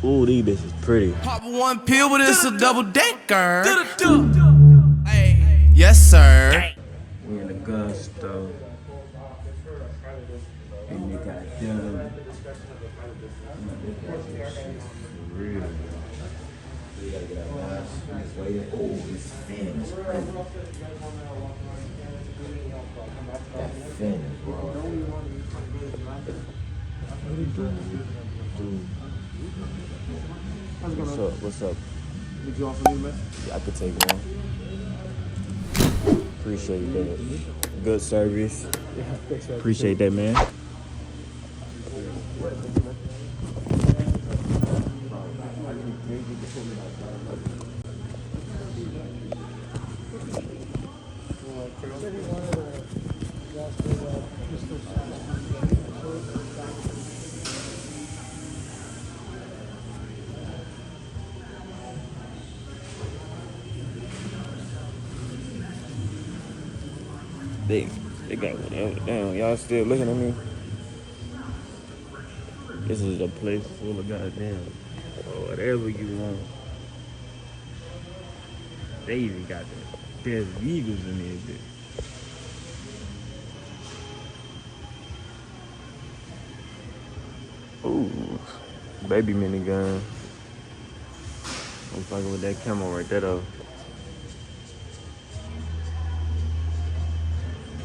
Ooh, these bitches pretty. Pop one pill, but it's a double decker. Hey, yes, sir. We in the gun store. And they got them. For real. We gotta get our mask. Oh, this fan is pretty. That fan is raw. What's up? What's up? Would you also need a message? Yeah, I could take one. Appreciate that. Good service. Appreciate that, man. They got whatever. Damn, y'all still looking at me? This is a place full of goddamn whatever you want. They even got the Desert Eagles in there, bitch. Ooh, baby minigun. I'm fucking with that camo right there though.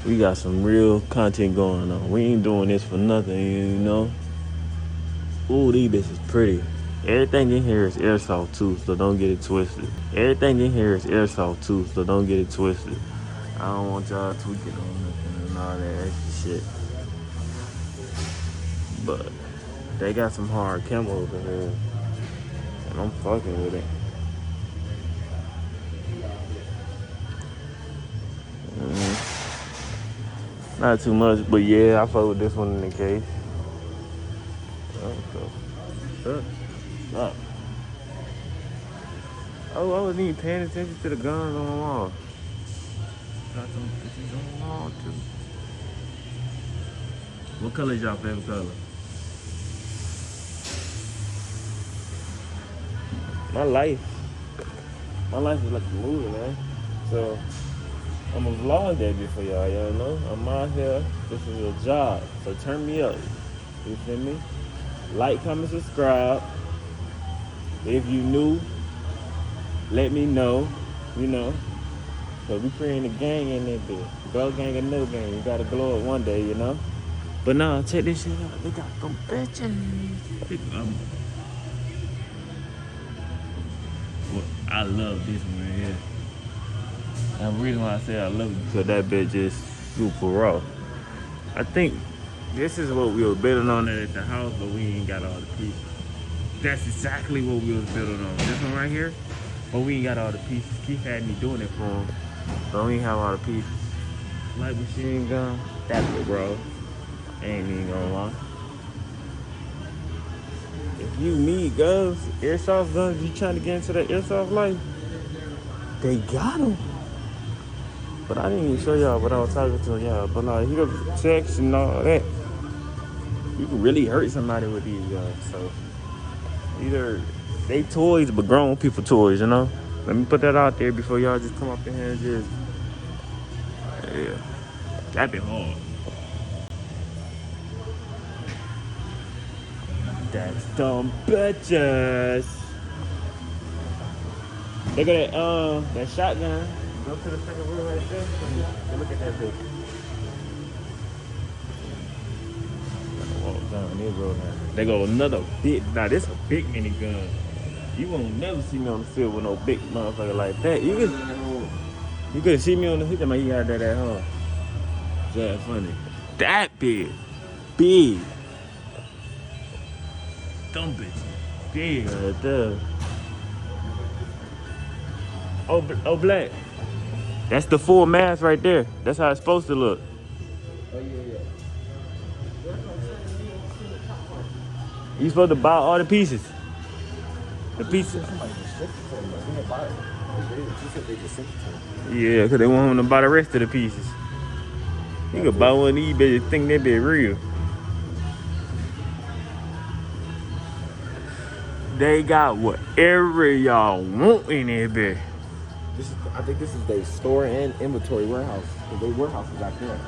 We got some real content going on. We ain't doing this for nothing, you know? Ooh, these bitches pretty. Everything in here is Airsoft too, so don't get it twisted. Everything in here is Airsoft too, so don't get it twisted. I don't want y'all tweaking on nothing and all that extra shit. But they got some hard camos in here, and I'm fucking with it. Not too much, but yeah, I fuck with this one in the case. Up. Oh, I wasn't even paying attention to the guns on the wall. Got some bitches on the wall too. What color is y'all favorite color? My life is like a movie, man. So I'm gonna vlog that bit for y'all, y'all know? I'm out here, this is a job, so turn me up. You feel me? Like, comment, subscribe. If you new, let me know, you know. So we creating a gang in that bit. Glow gang and no gang. You gotta glow it one day, you know? But nah, check this shit out. They got some bitches. Well, I love this one right here. And the reason why I say I love it because that bitch is super raw. I think this is what we were building on at the house, but we ain't got all the pieces. That's exactly what we was building on. This one right here, but we ain't got all the pieces. Keef had me doing it for him, so we ain't have all the pieces. Light machine gun, that's it, bro. Ain't even gonna lie. If you need guns, airsoft guns, you trying to get into that airsoft life, they got them. But I didn't even show y'all what I was talking to y'all. But like, he got checks and all that. You can really hurt somebody with these guns. So either they toys, but grown people toys, you know. Let me put that out there before y'all just come up in here and just, yeah, that be hard. That's dumb bitches. Look at that shotgun. Go to the second room right there. Look at that bitch. Walk down this road now. They go another big. Now this a big minigun. You won't never see me on the field with no big motherfucker like that. You could see me on the field. He had that at home. That's funny. That big. Dumb bitch. Big right there. Oh, black. That's the full mask right there. That's how it's supposed to look. Oh, yeah. You supposed to buy all the pieces. The pieces. Yeah, because they want him to buy the rest of the pieces. You could buy one of these bitches, think that be real. They got whatever y'all want in it, bitch. I think this is their store and inventory warehouse. Cause their warehouse is back there.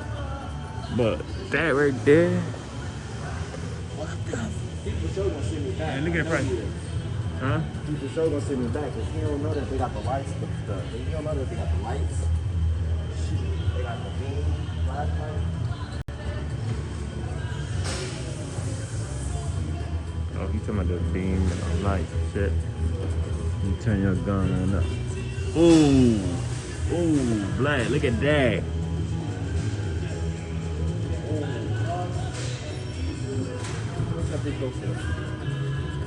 But that right there. He for sure gonna send me back. Man, look at the price. Huh? He for sure gonna send me back because he don't know that they got the lights. He don't know that they got the lights. They got the beam, flashlight. Oh, you talking about the beam and the lights and shit. You turn your gun on up. Ooh. Ooh, black. Look at that. What's that big go for?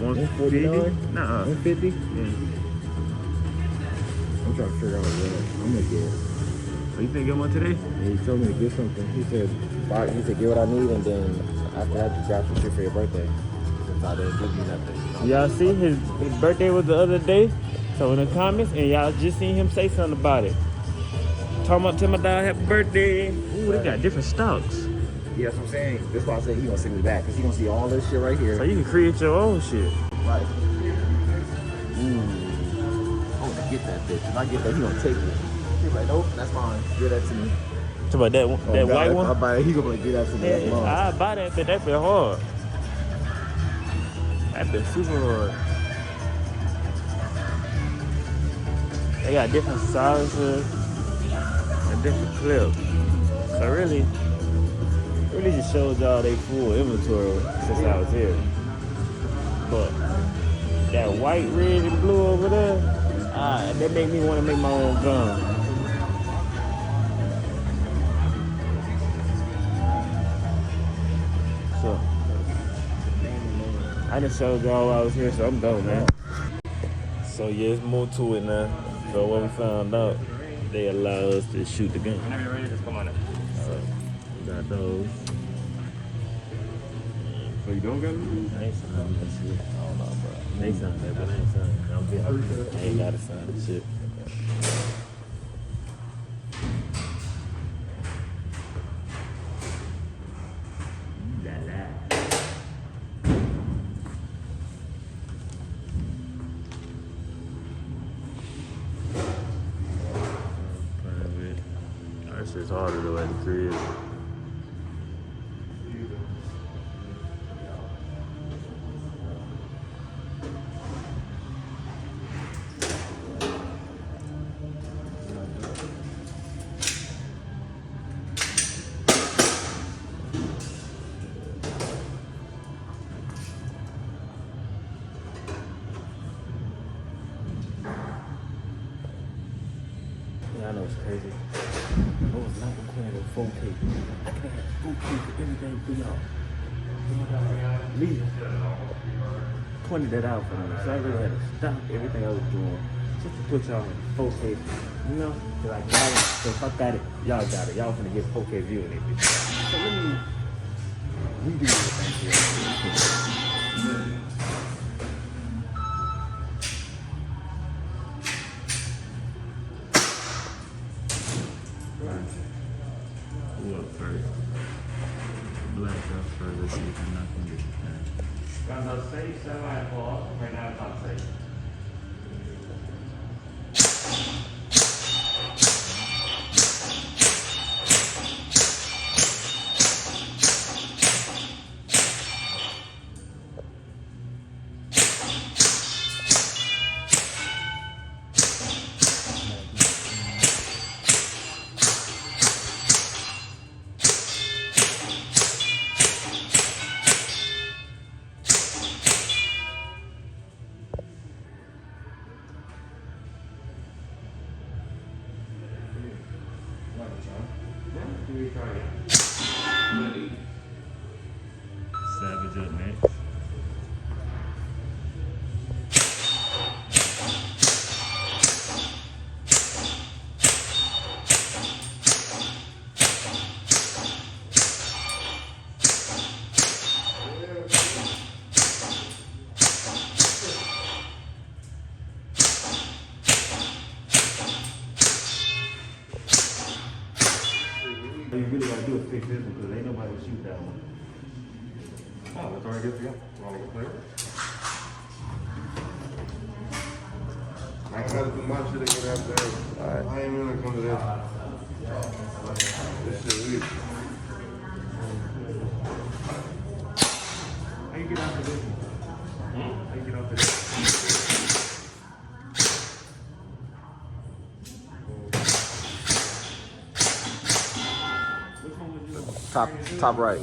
149? Nah. 150? Yeah. I'm trying to figure out what I'm gonna get. So you think get one today? Yeah, he told me to get something. He said get what I need, and then after that, just grab some shit for your birthday. Since I didn't give you nothing. Y'all see his birthday was the other day? So in the comments, and y'all just seen him say something about it. Talking about tell my dog happy birthday. Ooh, they got different stocks. Yeah, that's what I'm saying. That's why I said he gonna send me back, because he gonna see all this shit right here. So you can create your own shit. Right. Ooh. I want to get that bitch. If I get that, he gonna take it. He's like, nope, that's mine. Give that to me. Talk about that white one? I'll buy it. He gonna be like, give that to me. That's Yeah, mine. I buy that bit. That bit hard. That bit super hard. They got different sizes and different clips. So really just showed y'all they full inventory since I was here. But that white, red, and blue over there, that made me want to make my own gun. So I just showed y'all while I was here, so I'm done, man. So yeah, it's more to it now. So what we found out, they allow us to shoot the gun. Whenever you're ready, just come on in. So we got those. So you don't got it? I ain't signed that shit. I don't know, bro. They signed that, but I ain't signed it. I ain't gotta sign the shit. That shit's harder to do at the crib. Yeah, I know it's crazy. I was not recording with 4K. I could have 4K for everything for y'all. Lee pointed that out for me. So I really had to stop everything I was doing just to put y'all in 4K. You know? Cause like, so if I got it, y'all got it. Y'all finna get 4K viewing it. So let me redo everything here. Black up first. Let's see if I'm not gonna get it. Guns are safe, semi-full. Right now it's not safe. Savage up next. You really gotta do is fix this one because ain't nobody will shoot that one. Oh, that's already good for you. Want to go clear? gotta do my shit again after that. Alright. I ain't gonna come to that. This shit weird. How you get out of this? How you get out of this? Which one would you? Top right.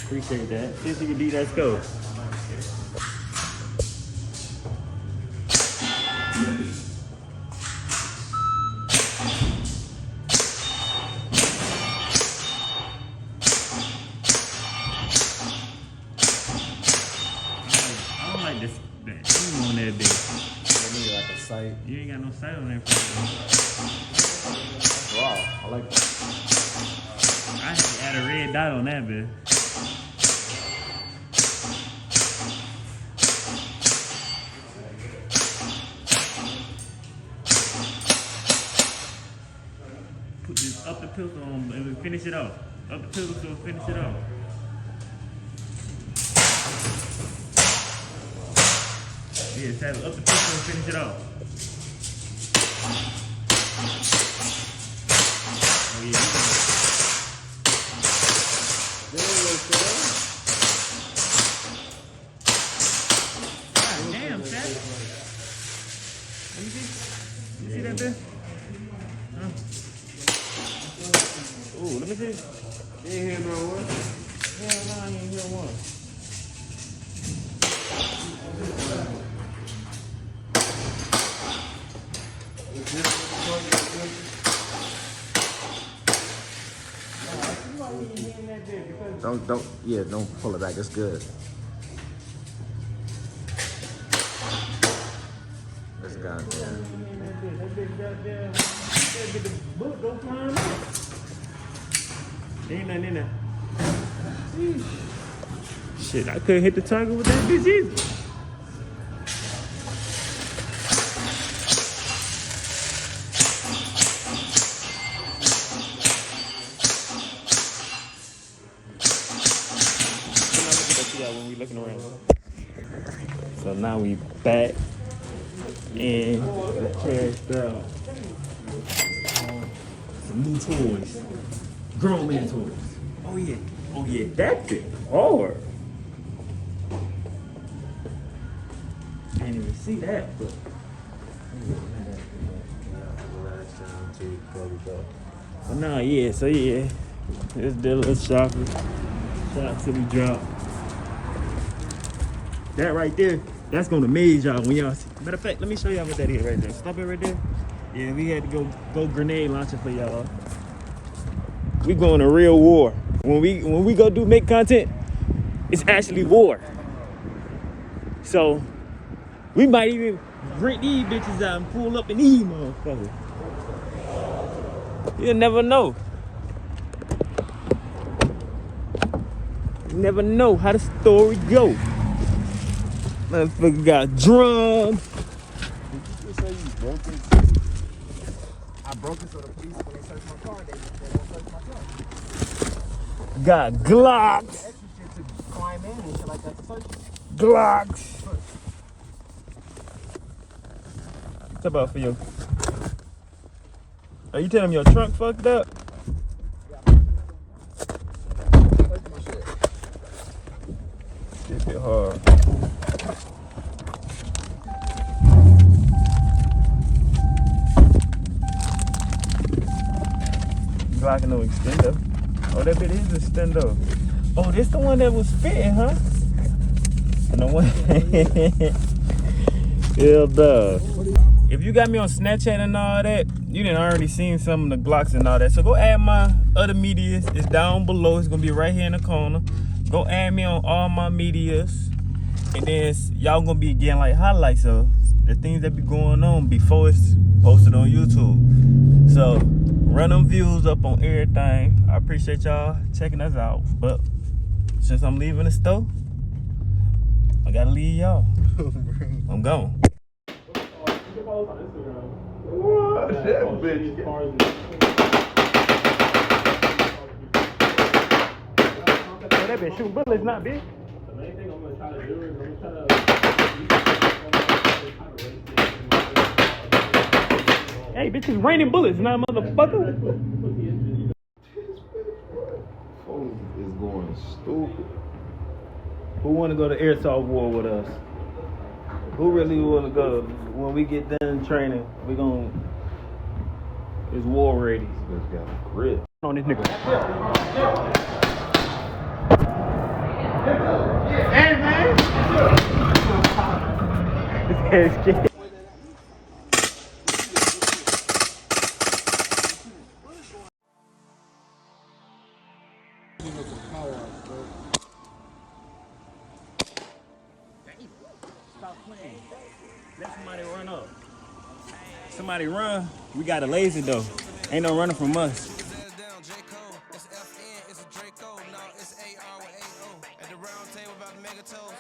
Appreciate that. See if you can do that scope. I don't like this. That aim on that bitch. I need like a sight. You ain't got no sight on that front. Wow, I like that. I had to add a red dot on that bitch. Put this up the pistol on and we finish it off. Up the pistol so we finish it off. Yeah, Saddle, up the pistol and finish it off. Oh yeah. God damn, Saddle. Let me see. You see that there? Huh? Ooh, let me see. You ain't hear no one? Hell no, I ain't hear one. Don't pull it back. It's good. It's gone. Ain't nothing in there. Shit, I couldn't hit the target with that bitch either. When we looking around. So now we back in the cashed out. Some new toys. Grown man toys. Oh yeah. Oh yeah, that bit hard. Can't even see that, but no, yeah, so yeah. This did a little shopping. Shot till we drop. That right there, that's gonna amaze y'all when y'all see. Matter of fact, let me show y'all what that is right there. Stop it right there. Yeah, we had to go grenade launcher for y'all. We going to real war. When we go make content, it's actually war. So we might even rent these bitches out and pull up in these motherfuckers. You'll never know. You never know how the story go. Motherfucker got drums. Did you say you broke it? I broke it so the police, when they search my car, they won't search my car. Got Glocks. Extra shit to climb in and shit like that to search it. Glocks. What's about for you? Are you telling me your trunk fucked up? Search my shit. Shit get hard. Glock no extender. Oh, that bit is extender. Oh, this the one that was spitting, huh? And the one. Yeah, duh. If you got me on Snapchat and all that, you done already seen some of the Glocks and all that. So go add my other medias. It's down below. It's gonna be right here in the corner. Go add me on all my medias. And then y'all gonna be getting like highlights of the things that be going on before it's posted on YouTube. So run them views up on everything. I appreciate y'all checking us out. But since I'm leaving the store, I gotta leave y'all. I'm gone. What? That bitch. That bitch shooting bullets, not big. The main thing I'm gonna try to do is I'm gonna try to. Hey, bitch, it's raining bullets, not motherfucker. Phone is going stupid. Who wanna go to Airsoft war with us? Who really wanna go? When we get done training, we gon' it's war ready. This bitch got a grip. On this nigga. Hey, man. This guy's scared. Stop playing. Let somebody run up. Somebody run. We got a lazy though. Ain't no running from us.